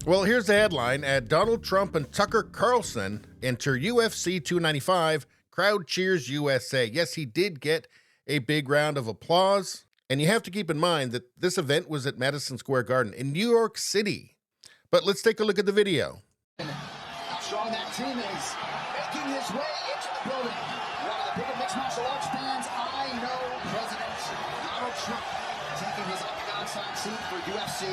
Well, here's the headline. Donald Trump and Tucker Carlson enter UFC 295. Crowd cheers USA. Yes, he did get a big round of applause. And you have to keep in mind that this event was at Madison Square Garden in New York City. But let's take a look at the video. How strong that team is, making his way into the building. One of the bigger mixed martial arts fans I know, President Donald Trump, taking his octagon side seat for UFC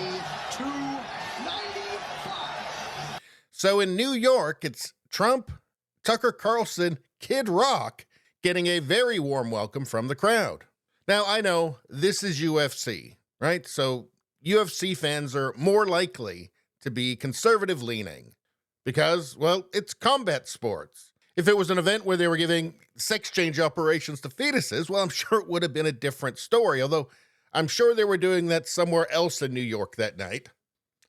295. So in New York, it's Trump, Tucker Carlson, Kid Rock getting a very warm welcome from the crowd. Now, I know this is UFC, right? So UFC fans are more likely to be conservative leaning because, well, it's combat sports. If it was an event where they were giving sex change operations to fetuses, well, I'm sure it would have been a different story, although I'm sure they were doing that somewhere else in New York that night.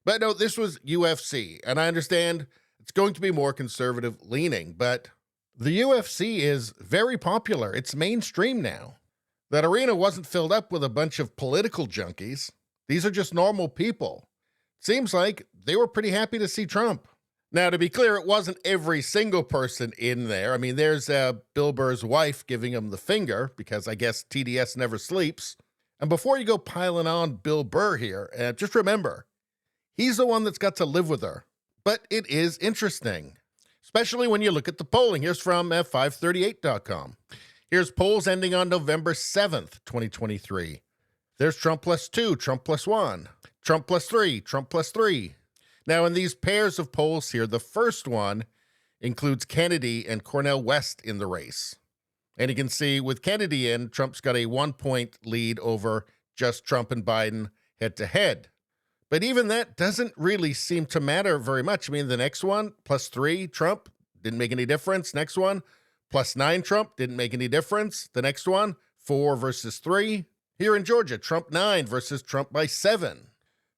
But no, this was UFC, and I understand it's going to be more conservative leaning, but the UFC is very popular. It's mainstream now. That arena wasn't filled up with a bunch of political junkies. These are just normal people. Seems like they were pretty happy to see Trump. Now, to be clear, it wasn't every single person in there. I mean, there's Bill Burr's wife giving him the finger because I guess TDS never sleeps. And before you go piling on Bill Burr here, just remember, he's the one that's got to live with her. But it is interesting, especially when you look at the polling. Here's from 538.com. Here's polls ending on November 7th, 2023. There's Trump plus 2, Trump plus 1, Trump plus 3, Trump plus 3. Now, in these pairs of polls here, the first one includes Kennedy and Cornel West in the race. And you can see with Kennedy in, Trump's got a 1-point lead over just Trump and Biden head-to-head. But even that doesn't really seem to matter very much. I mean, the next one, plus 3, Trump, didn't make any difference. Next one, plus 9 Trump, didn't make any difference. The next one, 4 versus 3. Here in Georgia, Trump 9 versus Trump by 7.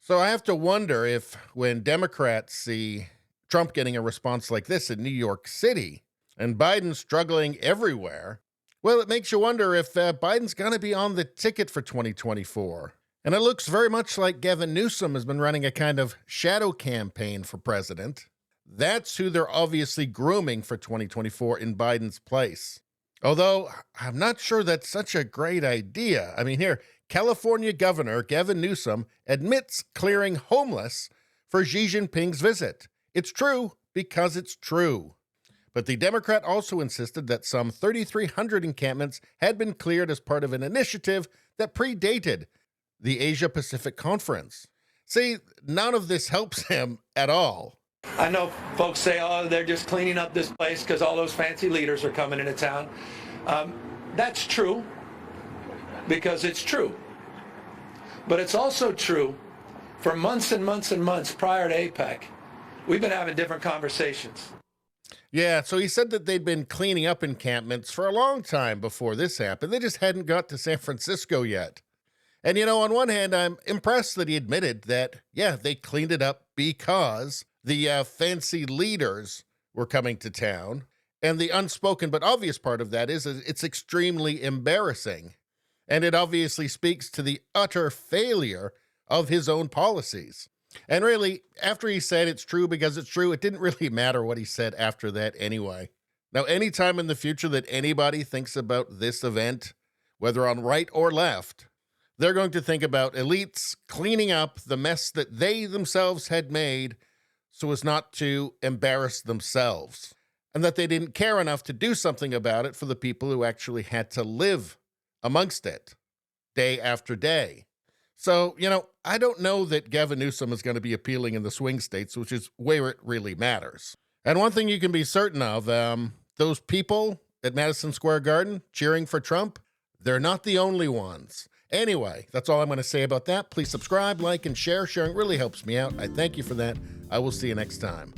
So I have to wonder if when Democrats see Trump getting a response like this in New York City and Biden struggling everywhere, well, it makes you wonder if Biden's going to be on the ticket for 2024. And it looks very much like Gavin Newsom has been running a kind of shadow campaign for president. That's who they're obviously grooming for 2024 in Biden's place. Although, I'm not sure that's such a great idea. I mean, here, California Governor Gavin Newsom admits clearing homeless for Xi Jinping's visit. It's true because it's true. But the Democrat also insisted that some 3,300 encampments had been cleared as part of an initiative that predated the Asia-Pacific Conference. See, none of this helps him at all. I know folks say, oh, they're just cleaning up this place because all those fancy leaders are coming into town. That's true, because it's true. But it's also true for months and months and months prior to APEC, we've been having different conversations. Yeah, so he said that they'd been cleaning up encampments for a long time before this happened. They just hadn't got to San Francisco yet. And, you know, on one hand, I'm impressed that he admitted that, yeah, they cleaned it up because the fancy leaders were coming to town. And the unspoken but obvious part of that is it's extremely embarrassing. And it obviously speaks to the utter failure of his own policies. And really, after he said it's true because it's true, it didn't really matter what he said after that anyway. Now, anytime in the future that anybody thinks about this event, whether on right or left, they're going to think about elites cleaning up the mess that they themselves had made so as not to embarrass themselves, and that they didn't care enough to do something about it for the people who actually had to live amongst it day after day. So, you know, I don't know that Gavin Newsom is going to be appealing in the swing states, which is where it really matters. And one thing you can be certain of, those people at Madison Square Garden cheering for Trump, they're not the only ones. Anyway, that's all I'm going to say about that. Please subscribe, like, and share. Sharing really helps me out. I thank you for that. I will see you next time.